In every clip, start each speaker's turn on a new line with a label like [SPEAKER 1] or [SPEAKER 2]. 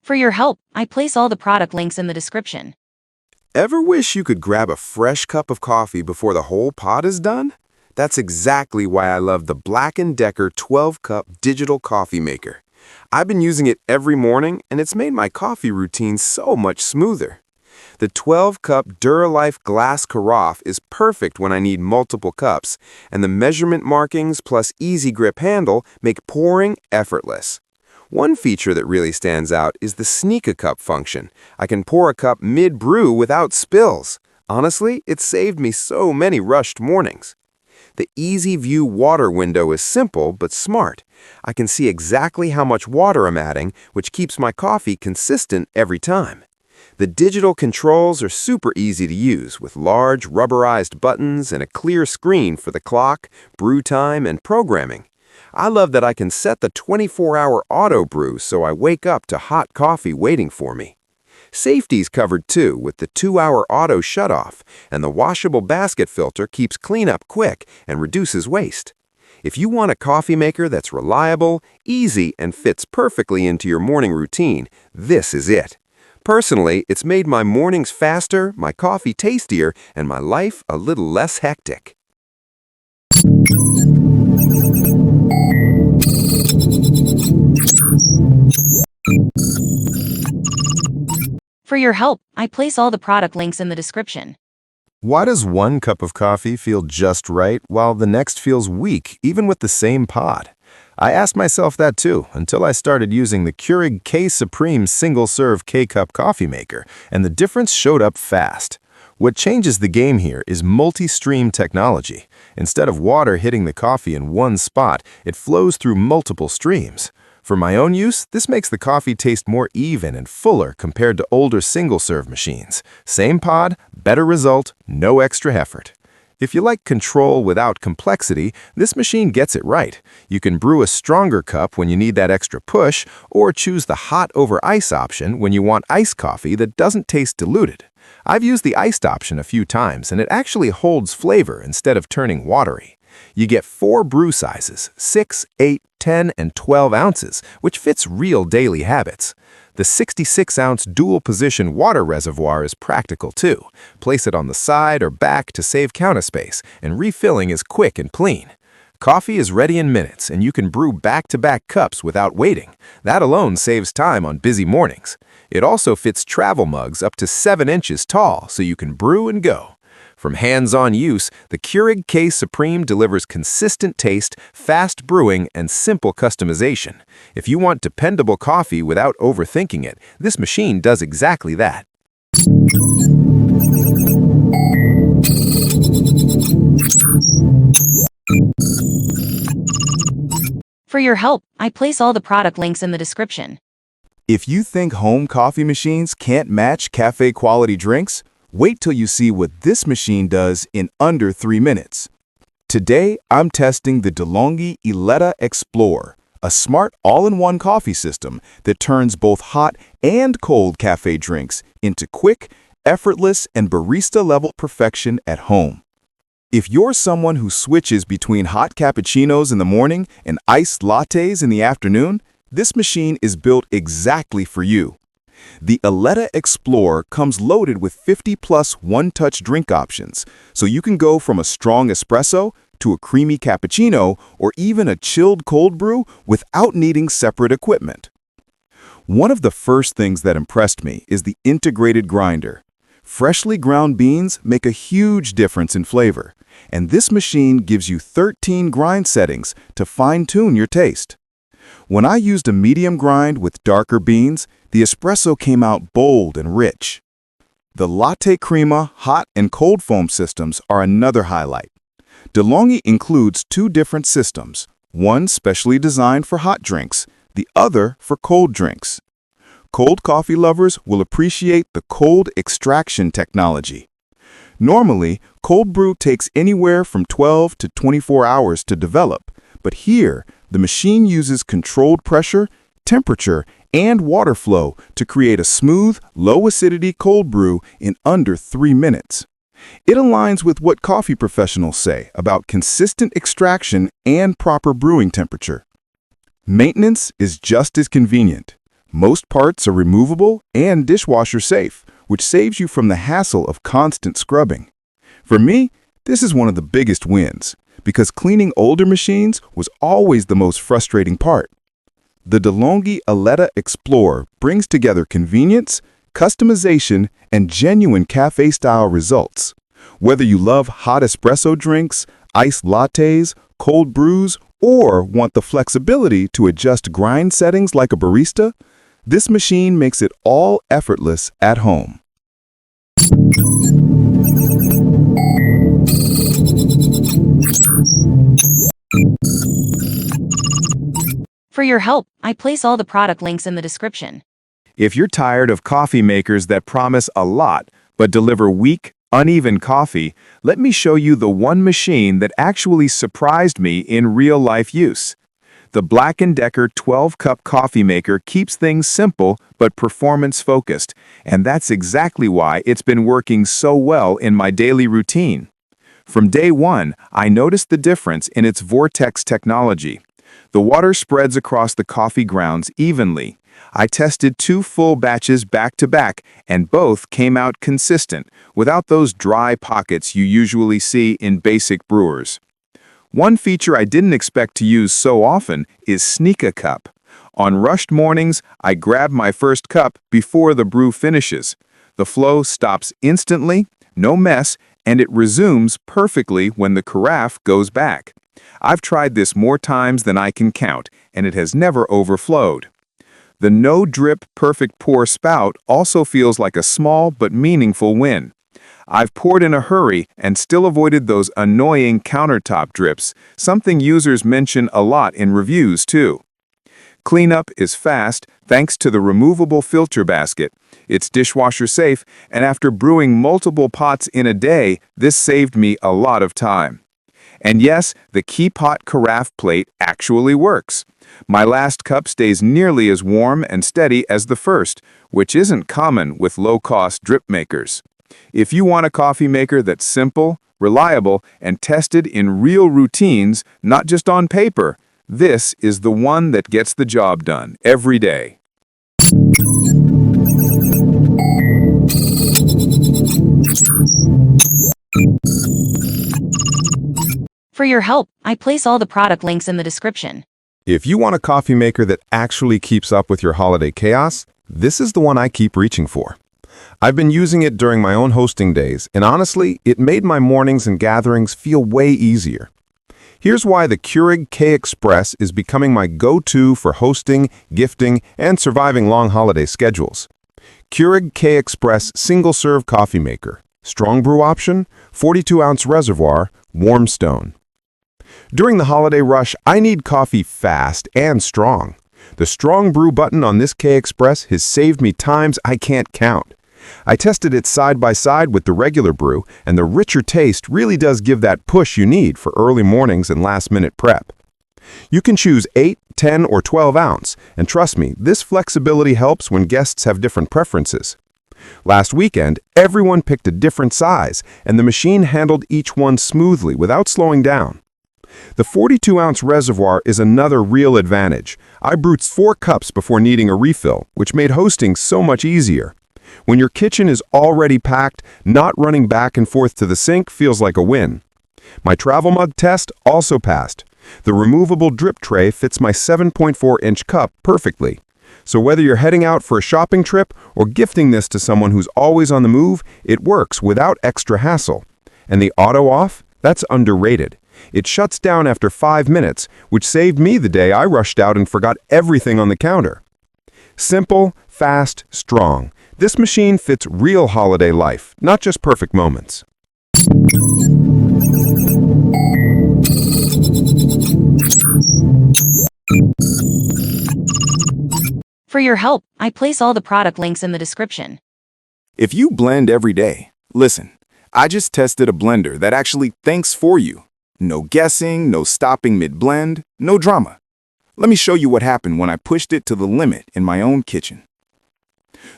[SPEAKER 1] For your help, I place all the product links in the description.
[SPEAKER 2] Ever wish you could grab a fresh cup of coffee before the whole pot is done? That's exactly why I love the Black & Decker 12-cup digital coffee maker. I've been using it every morning, and it's made my coffee routine so much smoother. The 12-cup Duralife glass carafe is perfect when I need multiple cups, and the measurement markings plus easy grip handle make pouring effortless. One feature that really stands out is the sneak-a-cup function. I can pour a cup mid-brew without spills. Honestly, it saved me so many rushed mornings. The Easy View water window is simple but smart. I can see exactly how much water I'm adding, which keeps my coffee consistent every time. The digital controls are super easy to use with large rubberized buttons and a clear screen for the clock, brew time, and programming. I love that I can set the 24-hour auto brew so I wake up to hot coffee waiting for me. Safety's covered too with the 2-hour auto shutoff, and the washable basket filter keeps cleanup quick and reduces waste. If you want a coffee maker that's reliable, easy, and fits perfectly into your morning routine, this is it. Personally, it's made my mornings faster, my coffee tastier, and my life a little less hectic.
[SPEAKER 1] For your help, I place all the product links in the description.
[SPEAKER 3] Why does one cup of coffee feel just right while the next feels weak, even with the same pod? I asked myself that too, until I started using the 𝐓𝐇𝐀𝐍𝐶 single-serve K-Cup coffee maker, and the difference showed up fast. What changes the game here is multi-stream technology. Instead of water hitting the coffee in one spot, it flows through multiple streams. For my own use, this makes the coffee taste more even and fuller compared to older single-serve machines. Same pod, better result, no extra effort. If you like control without complexity, this machine gets it right. You can brew a stronger cup when you need that extra push, or choose the hot over ice option when you want iced coffee that doesn't taste diluted. I've used the iced option a few times, and it actually holds flavor instead of turning watery. You get 4 brew sizes, 6, 8, 10, and 12 ounces, which fits real daily habits. The 66-ounce dual-position water reservoir is practical too. Place it on the side or back to save counter space, and refilling is quick and clean. Coffee is ready in minutes, and you can brew back-to-back cups without waiting. That alone saves time on busy mornings. It also fits travel mugs up to 7 inches tall, so you can brew and go. From hands-on use, the Keurig K Supreme delivers consistent taste, fast brewing, and simple customization. If you want dependable coffee without overthinking it, this machine does exactly that.
[SPEAKER 1] For your help, I place all the product links in the description.
[SPEAKER 3] If you think home coffee machines can't match cafe-quality drinks, wait till you see what this machine does in under 3 minutes. Today, I'm testing the DeLonghi Eletta Explorer, a smart all-in-one coffee system that turns both hot and cold cafe drinks into quick, effortless, and barista-level perfection at home. If you're someone who switches between hot cappuccinos in the morning and iced lattes in the afternoon, this machine is built exactly for you. The Eletta Explorer comes loaded with 50-plus one-touch drink options, so you can go from a strong espresso to a creamy cappuccino or even a chilled cold brew without needing separate equipment. One of the first things that impressed me is the integrated grinder. Freshly ground beans make a huge difference in flavor, and this machine gives you 13 grind settings to fine-tune your taste. When I used a medium grind with darker beans, the espresso came out bold and rich. The Latte Crema hot and cold foam systems are another highlight. DeLonghi includes 2 different systems, one specially designed for hot drinks, the other for cold drinks. Cold coffee lovers will appreciate the cold extraction technology. Normally, cold brew takes anywhere from 12 to 24 hours to develop, but here, the machine uses controlled pressure, temperature, and water flow to create a smooth, low-acidity cold brew in under 3 minutes. It aligns with what coffee professionals say about consistent extraction and proper brewing temperature. Maintenance is just as convenient. Most parts are removable and dishwasher safe, which saves you from the hassle of constant scrubbing. For me, this is one of the biggest wins, because cleaning older machines was always the most frustrating part. The 𝐓𝐇𝐀𝐍𝐿𝐒 Explorer brings together convenience, customization, and genuine cafe-style results. Whether you love hot espresso drinks, iced lattes, cold brews, or want the flexibility to adjust grind settings like a barista, this machine makes it all effortless at home.
[SPEAKER 1] For your help, I place all the product links in the description.
[SPEAKER 2] If you're tired of coffee makers that promise a lot but deliver weak, uneven coffee, let me show you the one machine that actually surprised me in real-life use. The Black & Decker 12-cup coffee maker keeps things simple but performance-focused, and that's exactly why it's been working so well in my daily routine. From day one, I noticed the difference in its Vortex technology. The water spreads across the coffee grounds evenly. I tested 2 full batches back-to-back, and both came out consistent, without those dry pockets you usually see in basic brewers. One feature I didn't expect to use so often is Sneak a Cup. On rushed mornings, I grab my first cup before the brew finishes. The flow stops instantly, no mess, and it resumes perfectly when the carafe goes back. I've tried this more times than I can count, and it has never overflowed. The no-drip perfect pour spout also feels like a small but meaningful win. I've poured in a hurry and still avoided those annoying countertop drips, something users mention a lot in reviews too. Cleanup is fast thanks to the removable filter basket. It's dishwasher safe, and after brewing multiple pots in a day, this saved me a lot of time. And yes, the 𝐓𝐇𝐀 carafe plate actually works. My last cup stays nearly as warm and steady as the first, which isn't common with low-cost drip makers. If you want a coffee maker that's simple, reliable, and tested in real routines, not just on paper, this is the one that gets the job done every day.
[SPEAKER 1] For your help, I place all the product links in the description.
[SPEAKER 2] If you want a coffee maker that actually keeps up with your holiday chaos, this is the one I keep reaching for. I've been using it during my own hosting days, and honestly, it made my mornings and gatherings feel way easier. Here's why the 𝐓𝐇𝐀 Express is becoming my go-to for hosting, gifting, and surviving long holiday schedules. 𝐓𝐇𝐀 Express single-serve coffee maker. Strong brew option, 42-ounce reservoir, warm stone. During the holiday rush, I need coffee fast and strong. The strong brew button on this 𝐘 Express has saved me times I can't count. I tested it side by side with the regular brew, and the richer taste really does give that push you need for early mornings and last-minute prep. You can choose 8, 10, or 12 ounce, and trust me, this flexibility helps when guests have different preferences. Last weekend, everyone picked a different size, and the machine handled each one smoothly without slowing down. The 42-ounce reservoir is another real advantage. I brewed 4 cups before needing a refill, which made hosting so much easier. When your kitchen is already packed, not running back and forth to the sink feels like a win. My travel mug test also passed. The removable drip tray fits my 7.4-inch cup perfectly. So whether you're heading out for a shopping trip or gifting this to someone who's always on the move, it works without extra hassle. And the auto off? That's underrated. It shuts down after 5 minutes, which saved me the day I rushed out and forgot everything on the counter. Simple, fast, strong. This machine fits real holiday life, not just perfect moments.
[SPEAKER 1] For your help, I place all the product links in the description.
[SPEAKER 2] If you blend every day, listen, I just tested a blender that actually thinks for you. No guessing, no stopping mid-blend, no drama. Let me show you what happened when I pushed it to the limit in my own kitchen.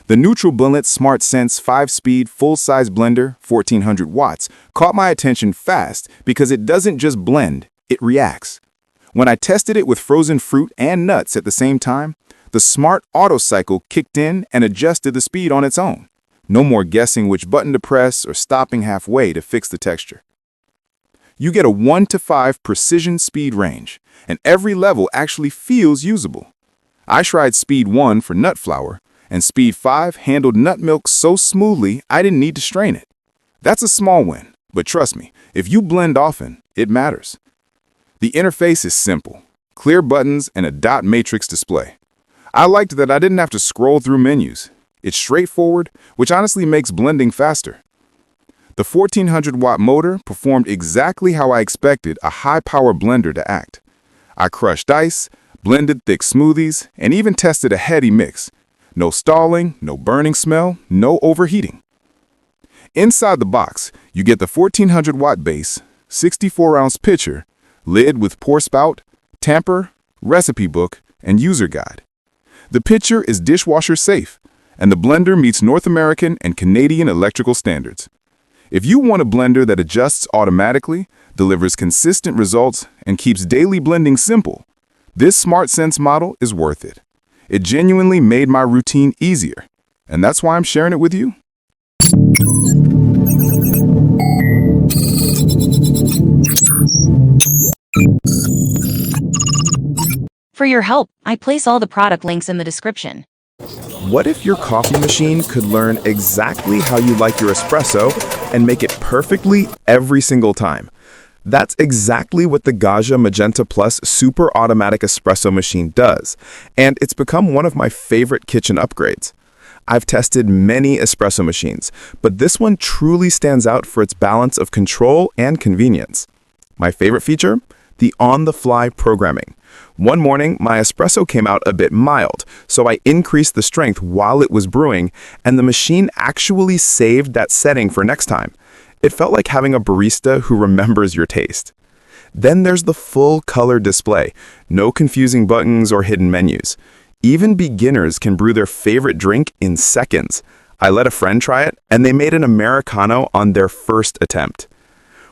[SPEAKER 2] The NutriBullet SmartSense 5-speed full-size blender, 1400 watts, caught my attention fast because it doesn't just blend, it reacts.
[SPEAKER 3] When I tested it with frozen fruit and nuts at the same time, the smart auto cycle kicked in and adjusted the speed on its own. No more guessing which button to press or stopping halfway to fix the texture. You get a 1 to 5 precision speed range, and every level actually feels usable. I tried speed 1 for nut flour, and speed 5 handled nut milk so smoothly I didn't need to strain it. That's a small win, but trust me, if you blend often, it matters. The interface is simple, clear buttons and a dot matrix display. I liked that I didn't have to scroll through menus. It's straightforward, which honestly makes blending faster. The 1400-watt motor performed exactly how I expected a high-power blender to act. I crushed ice, blended thick smoothies, and even tested a heady mix. No stalling, no burning smell, no overheating. Inside the box, you get the 1400-watt base, 64-ounce pitcher, lid with pour spout, tamper, recipe book, and user guide. The pitcher is dishwasher safe, and the blender meets North American and Canadian electrical standards. If you want a blender that adjusts automatically, delivers consistent results, and keeps daily blending simple, this SmartSense model is worth it. It genuinely made my routine easier, and that's why I'm sharing it with you.
[SPEAKER 1] For your help, I place all the product links in the description.
[SPEAKER 2] What if your coffee machine could learn exactly how you like your espresso and make it perfectly every single time? That's exactly what the 𝐓𝐇𝐀𝐍𝐈𝐒 Magenta Plus Super Automatic Espresso Machine does, and it's become one of my favorite kitchen upgrades. I've tested many espresso machines, but this one truly stands out for its balance of control and convenience. My favorite feature? The on-the-fly programming. One morning, my espresso came out a bit mild, so I increased the strength while it was brewing, and the machine actually saved that setting for next time. It felt like having a barista who remembers your taste. Then there's the full color display. No confusing buttons or hidden menus. Even beginners can brew their favorite drink in seconds. I let a friend try it, and they made an Americano on their first attempt.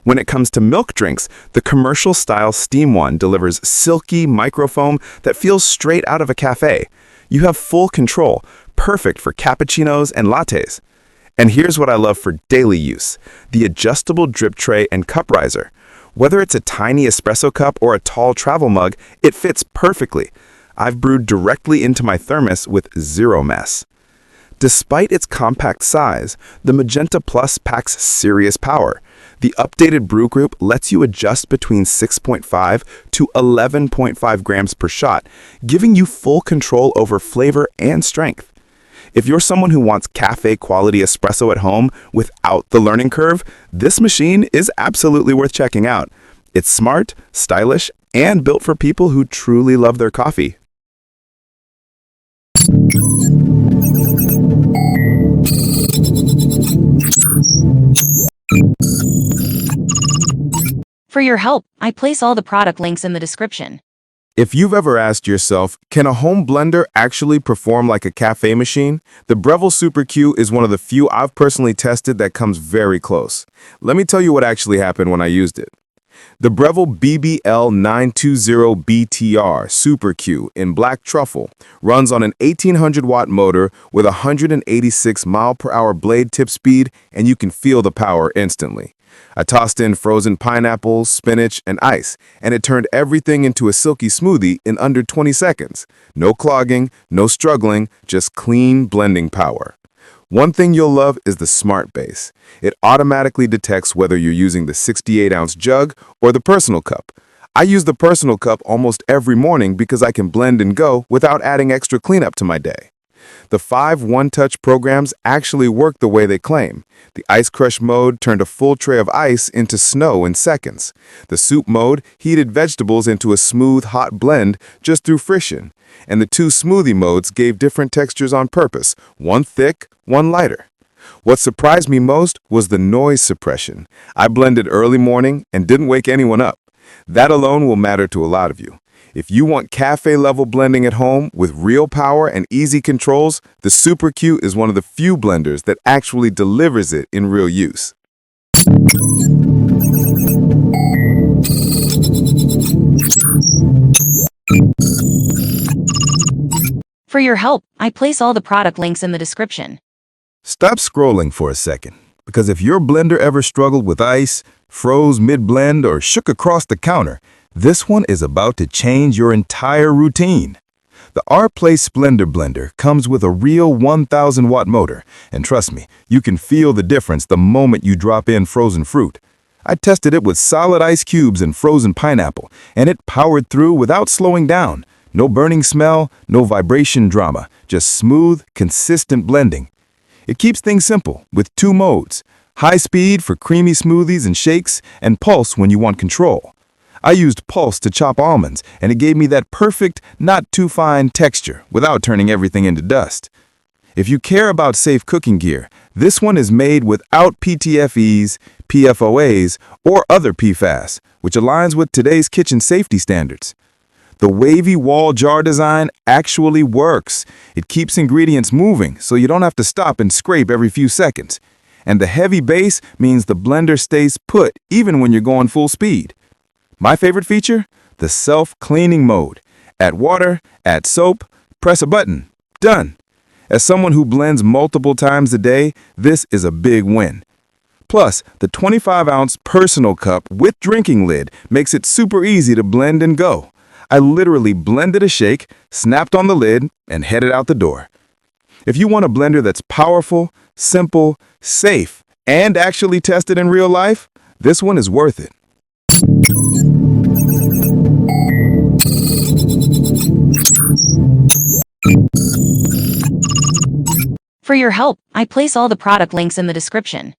[SPEAKER 2] When it comes to milk drinks, the commercial-style Steam one delivers silky microfoam that feels straight out of a cafe. You have full control, perfect for cappuccinos and lattes. And here's what I love for daily use: the adjustable drip tray and cup riser. Whether it's a tiny espresso cup or a tall travel mug, it fits perfectly. I've brewed directly into my thermos with zero mess. Despite its compact size, the Magenta Plus packs serious power. The updated brew group lets you adjust between 6.5 to 11.5 grams per shot, giving you full control over flavor and strength. If you're someone who wants cafe-quality espresso at home without the learning curve, this machine is absolutely worth checking out. It's smart, stylish, and built for people who truly love their coffee.
[SPEAKER 1] For your help, I place all the product links in the description.
[SPEAKER 2] If you've ever asked yourself, can a home blender actually perform like a cafe machine? The 𝐕𝐈𝐒 Super Q is one of the few I've personally tested that comes very close. Let me tell you what actually happened when I used it. The 𝐕𝐈𝐒 BBL920BTR Super Q in black truffle runs on an 1800-watt motor with 186 mile-per-hour blade tip speed, and you can feel the power instantly. I tossed in frozen pineapples, spinach, and ice, and it turned everything into a silky smoothie in under 20 seconds. No clogging, no struggling, just clean blending power. One thing you'll love is the Smart Base. It automatically detects whether you're using the 68-ounce jug or the personal cup. I use the personal cup almost every morning because I can blend and go without adding extra cleanup to my day. The 5 one-touch programs actually work the way they claim. The Ice Crush mode turned a full tray of ice into snow in seconds. The Soup mode heated vegetables into a smooth, hot blend just through friction. And the 2 smoothie modes gave different textures on purpose, one thick, one lighter. What surprised me most was the noise suppression. I blended early morning and didn't wake anyone up. That alone will matter to a lot of you. If you want cafe-level blending at home with real power and easy controls, the Super Q is one of the few blenders that actually delivers it in real use.
[SPEAKER 1] For your help, I place all the product links in the description.
[SPEAKER 3] Stop scrolling for a second, because if your blender ever struggled with ice, froze mid-blend, or shook across the counter, this one is about to change your entire routine. The 𝐕𝐈𝐒 Splendor Blender comes with a real 1,000-watt motor, and trust me, you can feel the difference the moment you drop in frozen fruit. I tested it with solid ice cubes and frozen pineapple, and it powered through without slowing down. No burning smell, no vibration drama, just smooth, consistent blending. It keeps things simple with 2 modes: high speed for creamy smoothies and shakes, and pulse when you want control. I used pulse to chop almonds, and it gave me that perfect, not too fine texture without turning everything into dust. If you care about safe cooking gear, this one is made without PTFEs, PFOAs, or other PFAS, which aligns with today's kitchen safety standards. The wavy wall jar design actually works. It keeps ingredients moving, so you don't have to stop and scrape every few seconds. And the heavy base means the blender stays put even when you're going full speed. My favorite feature? The self-cleaning mode. Add water, add soap, press a button. Done. As someone who blends multiple times a day, this is a big win. Plus, the 25-ounce personal cup with drinking lid makes it super easy to blend and go. I literally blended a shake, snapped on the lid, and headed out the door. If you want a blender that's powerful, simple, safe, and actually tested in real life, this one is worth it.
[SPEAKER 1] For your help, I place all the product links in the description.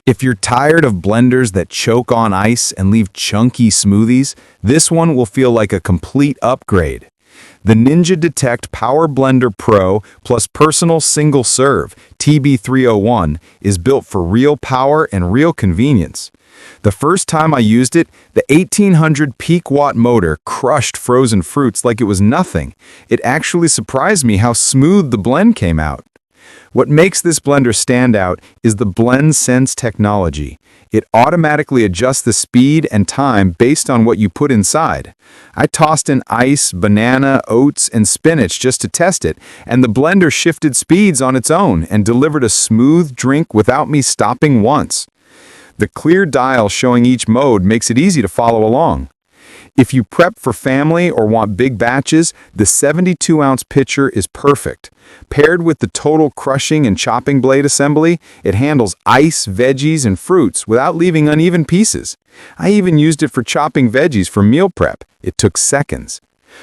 [SPEAKER 3] If you're tired of blenders that choke on ice and leave chunky smoothies, this one will feel like a complete upgrade. The Ninja Detect Power Blender Pro plus Personal Single Serve TB301 is built for real power and real convenience. The first time I used it, the 1800 peak watt motor crushed frozen fruits like it was nothing. It actually surprised me how smooth the blend came out. What makes this blender stand out is the Blend Sense technology. It automatically adjusts the speed and time based on what you put inside. I tossed in ice, banana, oats, and spinach just to test it, and the blender shifted speeds on its own and delivered a smooth drink without me stopping once. The clear dial showing each mode makes it easy to follow along. If you prep for family or want big batches, the 72-ounce pitcher is perfect. Paired with the total crushing and chopping blade assembly, it handles ice, veggies, and fruits without leaving uneven pieces. I even used it for chopping veggies for meal prep. It took seconds.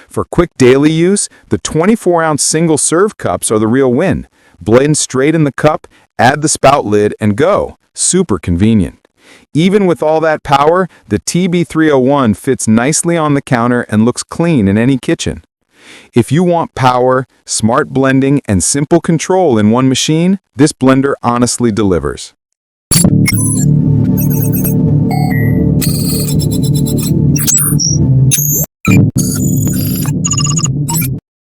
[SPEAKER 3] For quick daily use, the 24-ounce single-serve cups are the real win. Blend straight in the cup, add the spout lid, and go. Super convenient. Even with all that power, the TB301 fits nicely on the counter and looks clean in any kitchen. If you want power, smart blending, and simple control in one machine, this blender honestly delivers.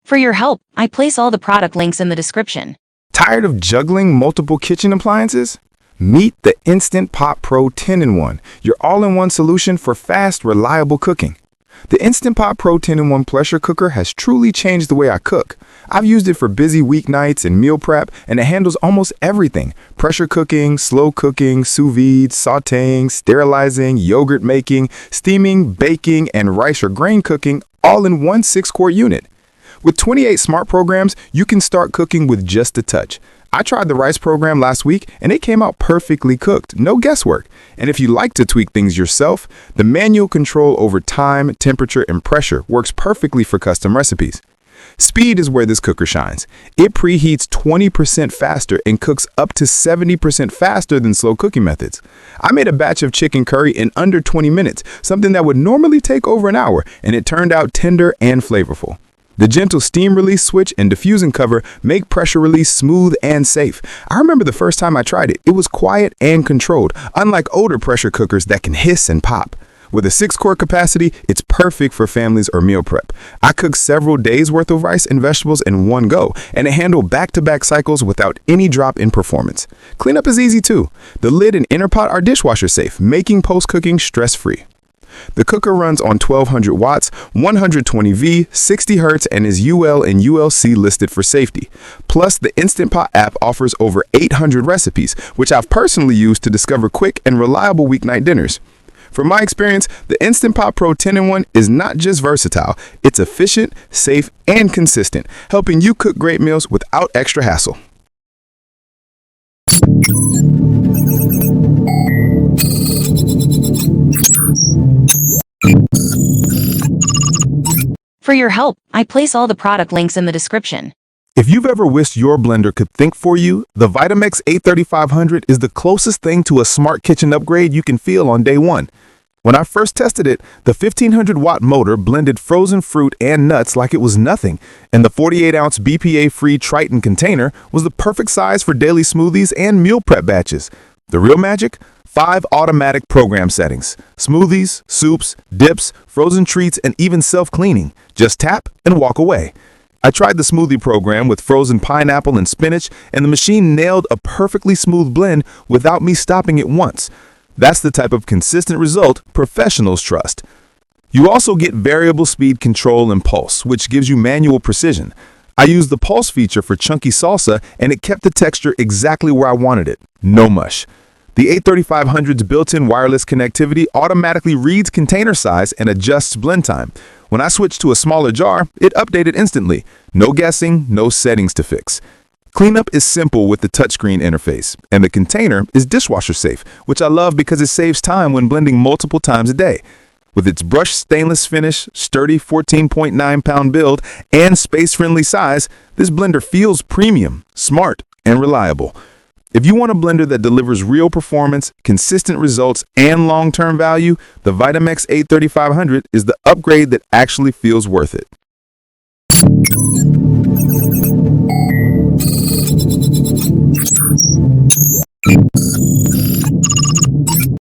[SPEAKER 1] For your help, I place all the product links in the description.
[SPEAKER 3] Tired of juggling multiple kitchen appliances? Meet the Instant Pot Pro 10-in-1, your all-in-one solution for fast, reliable cooking. The Instant Pot Pro 10-in-1 pressure cooker has truly changed the way I cook. I've used it for busy weeknights and meal prep, and it handles almost everything: pressure cooking, slow cooking, sous vide, sautéing, sterilizing, yogurt making, steaming, baking, and rice or grain cooking, all in one 6-quart unit. With 28 smart programs, you can start cooking with just a touch. I tried the rice program last week, and it came out perfectly cooked, no guesswork. And if you like to tweak things yourself, the manual control over time, temperature, and pressure works perfectly for custom recipes. Speed is where this cooker shines. It preheats 20% faster and cooks up to 70% faster than slow cooking methods. I made a batch of chicken curry in under 20 minutes, something that would normally take over an hour, and it turned out tender and flavorful. The gentle steam release switch and diffusing cover make pressure release smooth and safe. I remember the first time I tried it, it was quiet and controlled, unlike older pressure cookers that can hiss and pop. With a 6-quart capacity, it's perfect for families or meal prep. I cooked several days worth of rice and vegetables in one go, and it handled back-to-back cycles without any drop in performance. Cleanup is easy too. The lid and inner pot are dishwasher safe, making post-cooking stress-free. The cooker runs on 1200 watts, 120V, 60 Hz, and is UL and ULC listed for safety. Plus, the Instant Pot app offers over 800 recipes, which I've personally used to discover quick and reliable weeknight dinners. From my experience, the Instant Pot Pro 10-in-1 is not just versatile, it's efficient, safe, and consistent, helping you cook great meals without extra hassle.
[SPEAKER 1] For your help, I place all the product links in the description.
[SPEAKER 3] If you've ever wished your blender could think for you, the Vitamix A3500 is the closest thing to a smart kitchen upgrade you can feel on day one. When I first tested it, the 1500-watt motor blended frozen fruit and nuts like it was nothing, and the 48-ounce BPA-free Triton container was the perfect size for daily smoothies and meal prep batches. The real magic? 5 automatic program settings: smoothies, soups, dips, frozen treats, and even self-cleaning. Just tap and walk away. I tried the smoothie program with frozen pineapple and spinach, and the machine nailed a perfectly smooth blend without me stopping it once. That's the type of consistent result professionals trust. You also get variable speed control and pulse, which gives you manual precision. I used the pulse feature for chunky salsa, and it kept the texture exactly where I wanted it. No mush. The A3500's built-in wireless connectivity automatically reads container size and adjusts blend time. When I switched to a smaller jar, it updated instantly. No guessing, no settings to fix. Cleanup is simple with the touchscreen interface, and the container is dishwasher safe, which I love because it saves time when blending multiple times a day. With its brushed stainless finish, sturdy 14.9-pound build, and space-friendly size, this blender feels premium, smart, and reliable. If you want a blender that delivers real performance, consistent results, and long-term value, the Vitamix A3500 is the upgrade that actually feels worth it.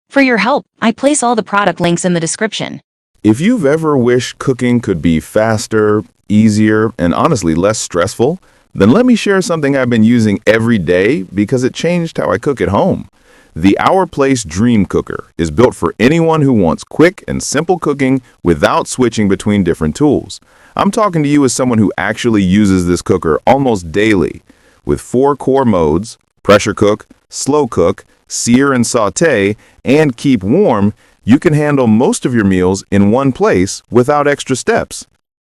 [SPEAKER 1] For your help, I place all the product links in the description.
[SPEAKER 3] If you've ever wished cooking could be faster, easier, and honestly less stressful, then let me share something I've been using every day because it changed how I cook at home. The Our Place Dream Cooker is built for anyone who wants quick and simple cooking without switching between different tools. I'm talking to you as someone who actually uses this cooker almost daily. With 4 core modes: pressure cook, slow cook, sear and saute, and keep warm, you can handle most of your meals in one place without extra steps.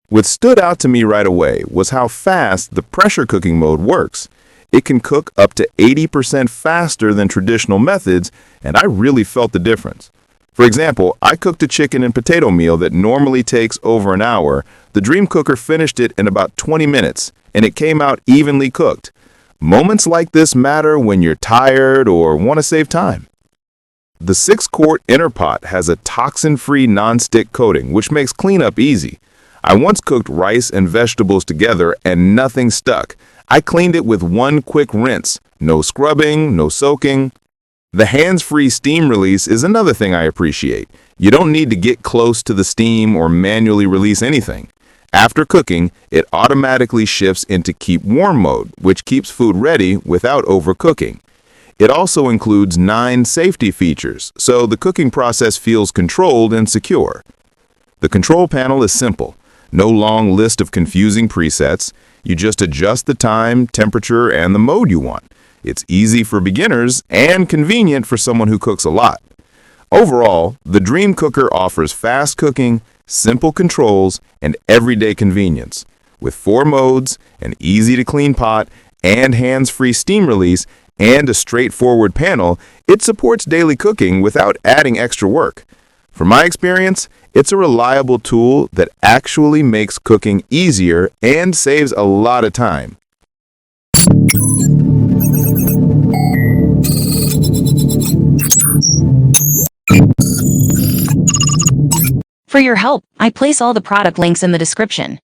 [SPEAKER 3] What stood out to me right away was how fast the pressure cooking mode works. It can cook up to 80% faster than traditional methods, and I really felt the difference. For example, I cooked a chicken and potato meal that normally takes over an hour. The Dream Cooker finished it in about 20 minutes, and it came out evenly cooked. Moments like this matter when you're tired or want to save time. The 6-quart inner pot has a toxin-free non-stick coating, which makes cleanup easy. I once cooked rice and vegetables together and nothing stuck. I cleaned it with one quick rinse. No scrubbing, no soaking. The hands-free steam release is another thing I appreciate. You don't need to get close to the steam or manually release anything. After cooking, it automatically shifts into keep warm mode, which keeps food ready without overcooking. It also includes 9 safety features, so the cooking process feels controlled and secure. The control panel is simple. No long list of confusing presets. You just adjust the time, temperature, and the mode you want. It's easy for beginners and convenient for someone who cooks a lot. Overall, the Dream Cooker offers fast cooking, simple controls, and everyday convenience. With 4 modes, an easy-to-clean pot, and hands-free steam release, and a straightforward panel, it supports daily cooking without adding extra work. From my experience, it's a reliable tool that actually makes cooking easier and saves a lot of time.
[SPEAKER 1] For your help, I place all the product links in the description.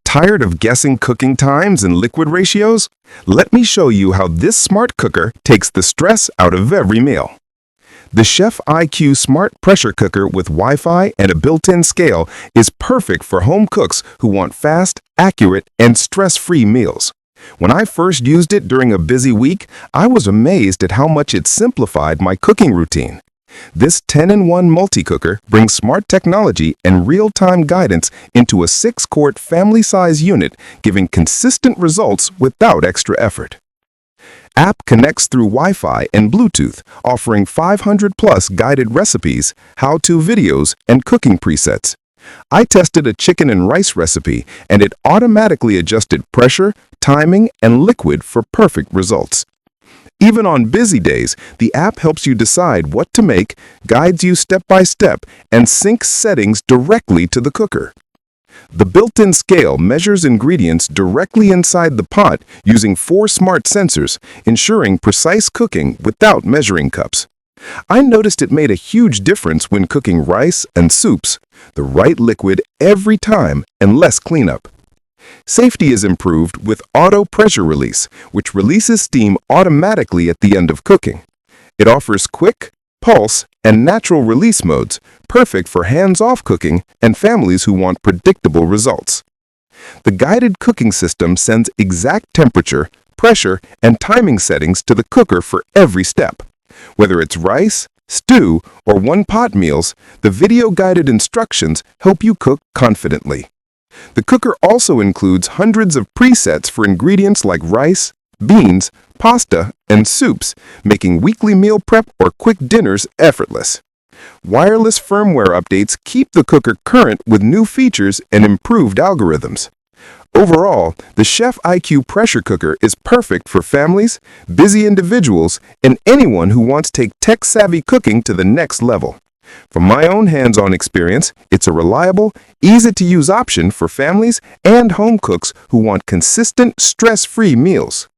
[SPEAKER 3] Tired of guessing cooking times and liquid ratios? Let me show you how this smart cooker takes the stress out of every meal. The Chef IQ Smart Pressure Cooker with Wi-Fi and a built-in scale is perfect for home cooks who want fast, accurate, and stress-free meals. When I first used it during a busy week, I was amazed at how much it simplified my cooking routine. This 10-in-1 multi-cooker brings smart technology and real-time guidance into a 6-quart family-size unit, giving consistent results without extra effort. App connects through Wi-Fi and Bluetooth, offering 500-plus guided recipes, how-to videos, and cooking presets. I tested a chicken and rice recipe, and it automatically adjusted pressure, timing, and liquid for perfect results. Even on busy days, the app helps you decide what to make, guides you step by step, and syncs settings directly to the cooker. The built-in scale measures ingredients directly inside the pot using 4 smart sensors, ensuring precise cooking without measuring cups. I noticed it made a huge difference when cooking rice and soups, the right liquid every time and less cleanup. Safety is improved with auto pressure release, which releases steam automatically at the end of cooking. It offers quick, pulse, and natural release modes, perfect for hands-off cooking and families who want predictable results. The guided cooking system sends exact temperature, pressure, and timing settings to the cooker for every step. Whether it's rice, stew, or one-pot meals, the video-guided instructions help you cook confidently. The cooker also includes hundreds of presets for ingredients like rice, beans, pasta, and soups, making weekly meal prep or quick dinners effortless. Wireless firmware updates keep the cooker current with new features and improved algorithms. Overall, the 𝐓𝐇𝐀𝐍𝐒 pressure cooker is perfect for families, busy individuals, and anyone who wants to take tech-savvy cooking to the next level. From my own hands-on experience, it's a reliable, easy-to-use option for families and home cooks who want consistent, stress-free meals.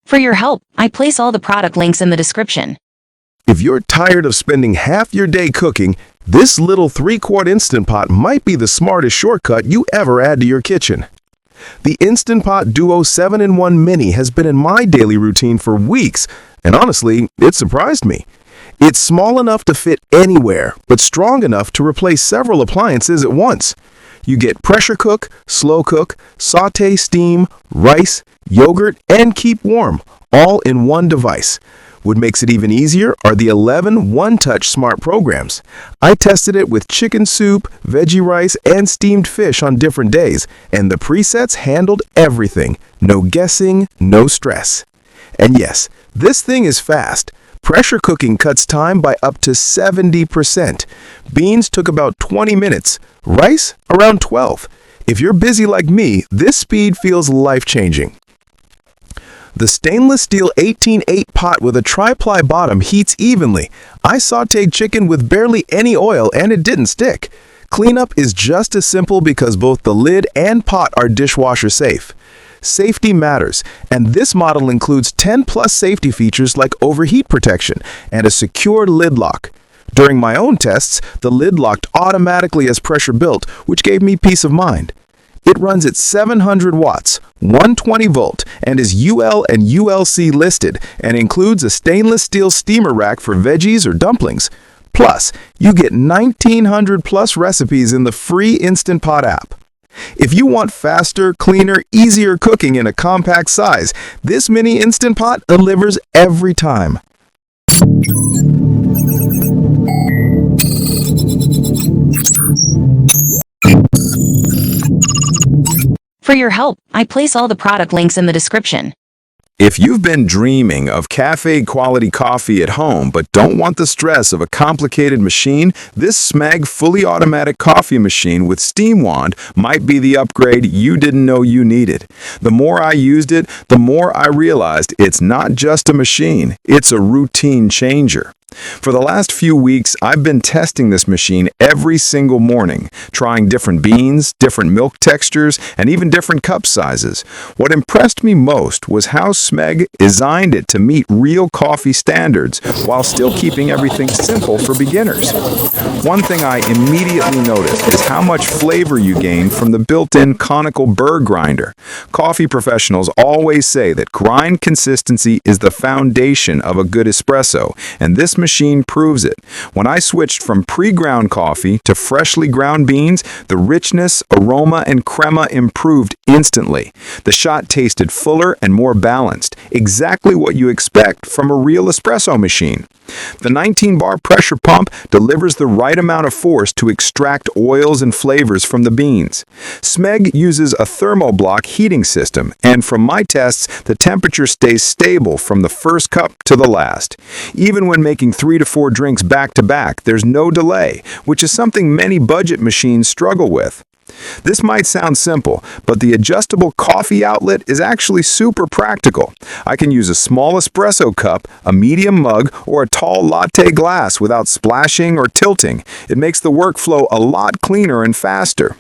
[SPEAKER 1] For your help, I place all the product links in the description.
[SPEAKER 2] If you're tired of spending half your day cooking, this little 3-quart Instant Pot might be the smartest shortcut you ever add to your kitchen. The Instant Pot Duo 7-in-1 Mini has been in my daily routine for weeks, and honestly, it surprised me. It's small enough to fit anywhere, but strong enough to replace several appliances at once. You get pressure cook, slow cook, saute, steam, rice, yogurt, and keep warm, all in one device. What makes it even easier are the 11 one-touch smart programs. I tested it with chicken soup, veggie rice, and steamed fish on different days, and the presets handled everything. No guessing, no stress. And yes, this thing is fast. Pressure cooking cuts time by up to 70%. Beans took about 20 minutes, rice around 12. If you're busy like me, this speed feels life-changing. The stainless steel 18/8 pot with a tri-ply bottom heats evenly. I sautéed chicken with barely any oil and it didn't stick. Cleanup is just as simple because both the lid and pot are dishwasher safe. Safety matters, and this model includes 10+ safety features like overheat protection and a secure lid lock. During my own tests, the lid locked automatically as pressure built, which gave me peace of mind. It runs at 700 watts, 120 volt, and is UL and ULC listed, and includes a stainless steel steamer rack for veggies or dumplings. Plus, you get 1,900+ recipes in the free Instant Pot app. If you want faster, cleaner, easier cooking in a compact size, this mini Instant Pot delivers every time.
[SPEAKER 1] For your help, I place all the product links in the description.
[SPEAKER 2] If you've been dreaming of cafe-quality coffee at home but don't want the stress of a complicated machine, this SMEG fully automatic coffee machine with steam wand might be the upgrade you didn't know you needed. The more I used it, the more I realized it's not just a machine, it's a routine changer. For the last few weeks, I've been testing this machine every single morning, trying different beans, different milk textures, and even different cup sizes. What impressed me most was how SMEG designed it to meet real coffee standards while still keeping everything simple for beginners. One thing I immediately noticed is how much flavor you gain from the built-in conical burr grinder. Coffee professionals always say that grind consistency is the foundation of a good espresso, and this
[SPEAKER 3] this machine proves it. When I switched from pre-ground coffee to freshly ground beans, the richness, aroma, and crema improved instantly. The shot tasted fuller and more balanced, exactly what you expect from a real espresso machine. The 19-bar pressure pump delivers the right amount of force to extract oils and flavors from the beans. 𝐓𝐇𝐀𝐍𝐶 uses a thermoblock heating system, and from my tests, the temperature stays stable from the first cup to the last. Even when making 3 to 4 drinks back-to-back, there's no delay, which is something many budget machines struggle with. This might sound simple, but the adjustable coffee outlet is actually super practical. I can use a small espresso cup, a medium mug, or a tall latte glass without splashing or tilting. It makes the workflow a lot cleaner and faster.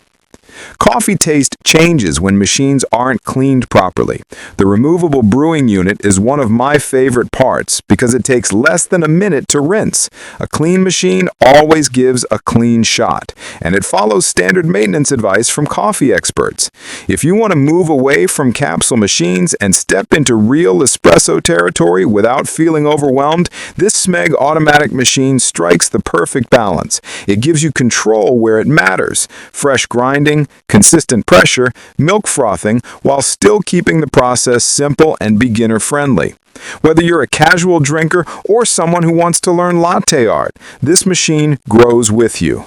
[SPEAKER 3] Coffee taste changes when machines aren't cleaned properly. The removable brewing unit is one of my favorite parts because it takes less than a minute to rinse. A clean machine always gives a clean shot, and it follows standard maintenance advice from coffee experts. If you want to move away from capsule machines and step into real espresso territory without feeling overwhelmed, this 𝐓𝐇𝐀𝐍𝐶 automatic machine strikes the perfect balance. It gives you control where it matters: fresh grinding, consistent pressure, milk frothing, while still keeping the process simple and beginner-friendly. Whether you're a casual drinker or someone who wants to learn latte art, this machine grows with you.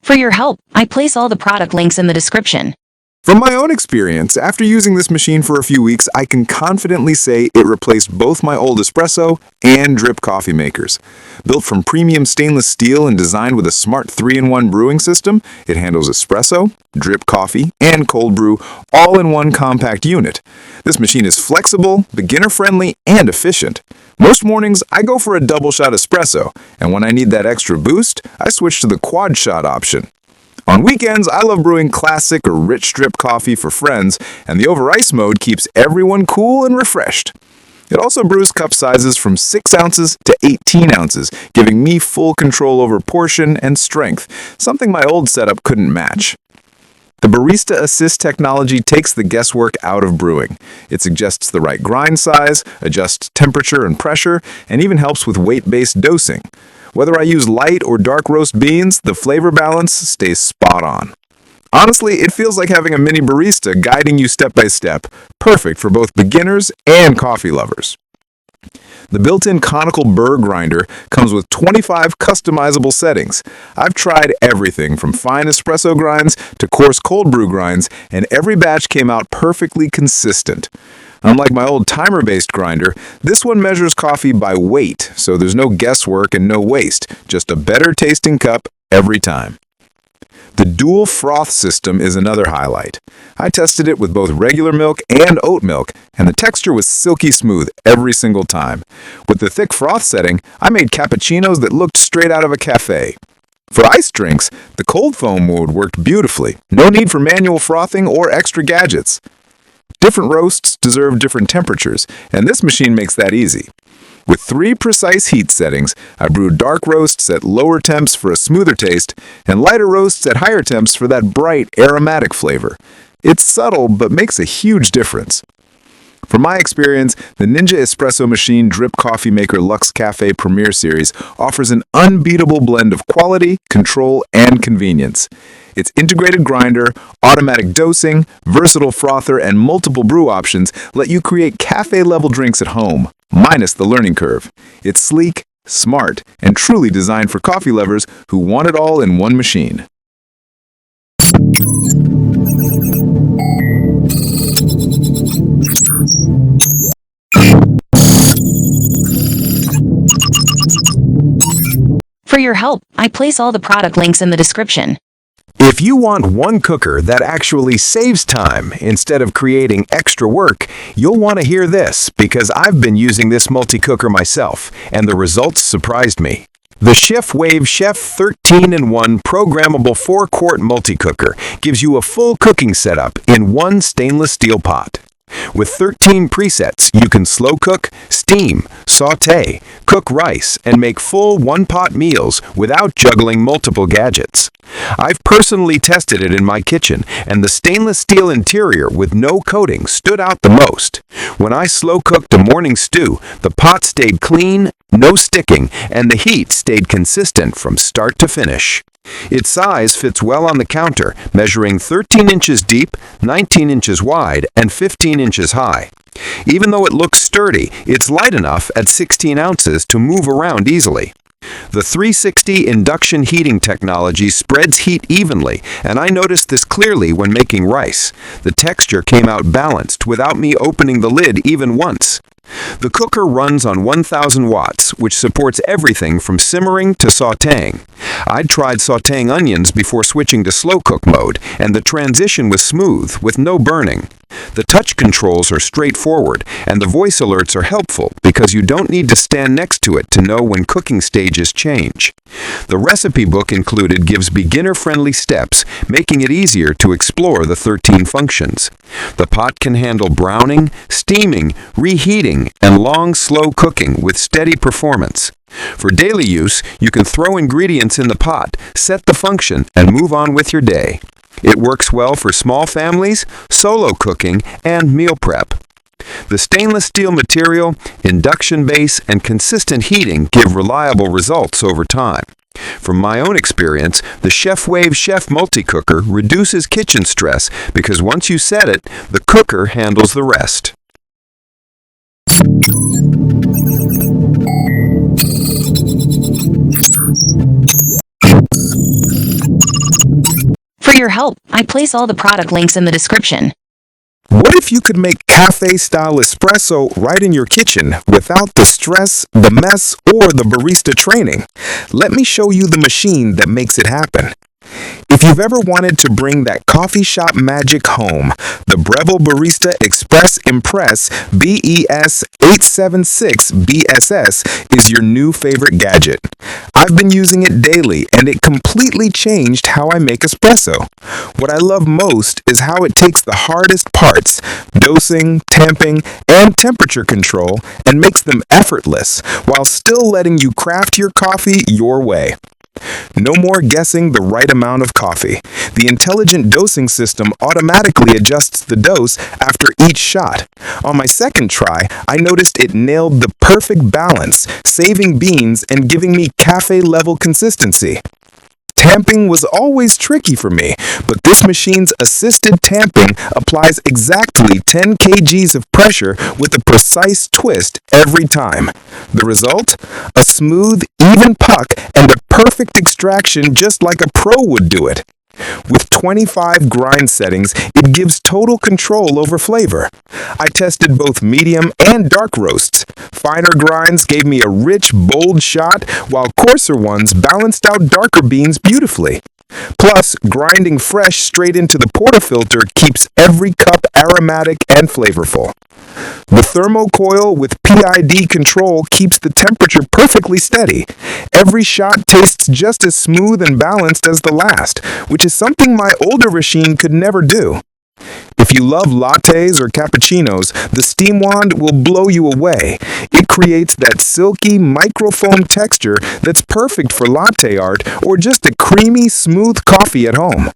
[SPEAKER 1] For your help, I place all the product links in the description.
[SPEAKER 2] From my own experience, after using this machine for a few weeks, I can confidently say it replaced both my old espresso and drip coffee makers. Built from premium stainless steel and designed with a smart 3-in-1 brewing system, it handles espresso, drip coffee, and cold brew all in one compact unit. This machine is flexible, beginner-friendly, and efficient. Most mornings, I go for a double-shot espresso, and when I need that extra boost, I switch to the quad-shot option. On weekends, I love brewing classic or rich drip coffee for friends, and the over ice mode keeps everyone cool and refreshed. It also brews cup sizes from 6 ounces to 18 ounces, giving me full control over portion and strength, something my old setup couldn't match. The Barista Assist technology takes the guesswork out of brewing. It suggests the right grind size, adjusts temperature and pressure, and even helps with weight-based dosing. Whether I use light or dark roast beans, the flavor balance stays spot on. Honestly, it feels like having a mini barista guiding you step by step, perfect for both beginners and coffee lovers. The built-in conical burr grinder comes with 25 customizable settings. I've tried everything from fine espresso grinds to coarse cold brew grinds, and every batch came out perfectly consistent. Unlike my old timer-based grinder, this one measures coffee by weight, so there's no guesswork and no waste, just a better-tasting cup every time. The dual froth system is another highlight. I tested it with both regular milk and oat milk, and the texture was silky smooth every single time. With the thick froth setting, I made cappuccinos that looked straight out of a cafe. For iced drinks, the cold foam mode worked beautifully. No need for manual frothing or extra gadgets. Different roasts deserve different temperatures, and this machine makes that easy. With 3 precise heat settings, I brewed dark roasts at lower temps for a smoother taste, and lighter roasts at higher temps for that bright, aromatic flavor. It's subtle, but makes a huge difference. From my experience, the Ninja Espresso Machine Drip Coffee Maker Luxe Cafe Premier Series offers an unbeatable blend of quality, control, and convenience. Its integrated grinder, automatic dosing, versatile frother, and multiple brew options let you create cafe-level drinks at home, minus the learning curve. It's sleek, smart, and truly designed for coffee lovers who want it all in one machine.
[SPEAKER 1] For your help, I place all the product links in the description.
[SPEAKER 2] If you want one cooker that actually saves time instead of creating extra work, you'll want to hear this because I've been using this multi-cooker myself, and the results surprised me. The 𝐓𝐇𝐀𝐍𝐶 13-in-1 programmable 4-quart multi-cooker gives you a full cooking setup in one stainless steel pot. With 13 presets, you can slow cook, steam, sauté, cook rice, and make full one-pot meals without juggling multiple gadgets. I've personally tested it in my kitchen, and the stainless steel interior with no coating stood out the most. When I slow cooked a morning stew, the pot stayed clean, no sticking, and the heat stayed consistent from start to finish. Its size fits well on the counter, measuring 13 inches deep, 19 inches wide, and 15 inches high. Even though it looks sturdy, it's light enough at 16 ounces to move around easily. The 360 induction heating technology spreads heat evenly, and I noticed this clearly when making rice. The texture came out balanced without me opening the lid even once. The cooker runs on 1000 watts, which supports everything from simmering to sautéing. I'd tried sautéing onions before switching to slow cook mode, and the transition was smooth, with no burning. The touch controls are straightforward, and the voice alerts are helpful because you don't need to stand next to it to know when cooking stages change. The recipe book included gives beginner-friendly steps, making it easier to explore the 13 functions. The pot can handle browning, steaming, reheating, and long, slow cooking with steady performance. For daily use, you can throw ingredients in the pot, set the function, and move on with your day. It works well for small families, solo cooking, and meal prep. The stainless steel material, induction base, and consistent heating give reliable results over time. From my own experience, the 𝐓𝐇𝐀𝐍𝐶hEF multi-cooker reduces kitchen stress because once you set it, the cooker handles the rest.
[SPEAKER 1] For your help, I place all the product links in the description.
[SPEAKER 3] What if you could make cafe-style espresso right in your kitchen without the stress, the mess, or the barista training? Let me show you the machine that makes it happen. If you've ever wanted to bring that coffee shop magic home, the Breville Barista Express Impress BES 876 BSS is your new favorite gadget. I've been using it daily, and it completely changed how I make espresso. What I love most is how it takes the hardest parts, dosing, tamping, and temperature control, and makes them effortless, while still letting you craft your coffee your way. No more guessing the right amount of coffee. The intelligent dosing system automatically adjusts the dose after each shot. On my second try, I noticed it nailed the perfect balance, saving beans and giving me cafe-level consistency. Tamping was always tricky for me, but this machine's assisted tamping applies exactly 10 kgs of pressure with a precise twist every time. The result? A smooth, even puck and a perfect extraction just like a pro would do it. With 25 grind settings, it gives total control over flavor. I tested both medium and dark roasts. Finer grinds gave me a rich, bold shot, while coarser ones balanced out darker beans beautifully. Plus, grinding fresh straight into the portafilter keeps every cup aromatic and flavorful. The thermocoil with PID control keeps the temperature perfectly steady. Every shot tastes just as smooth and balanced as the last, which is something my older machine could never do. If you love lattes or cappuccinos, the steam wand will blow you away. It creates that silky microfoam texture that's perfect for latte art or just a creamy, smooth coffee at home.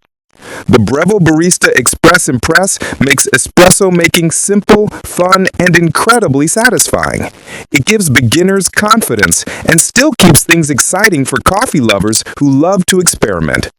[SPEAKER 3] The Breville Barista Express Impress makes espresso making simple, fun, and incredibly satisfying. It gives beginners confidence and still keeps things exciting for coffee lovers who love to experiment.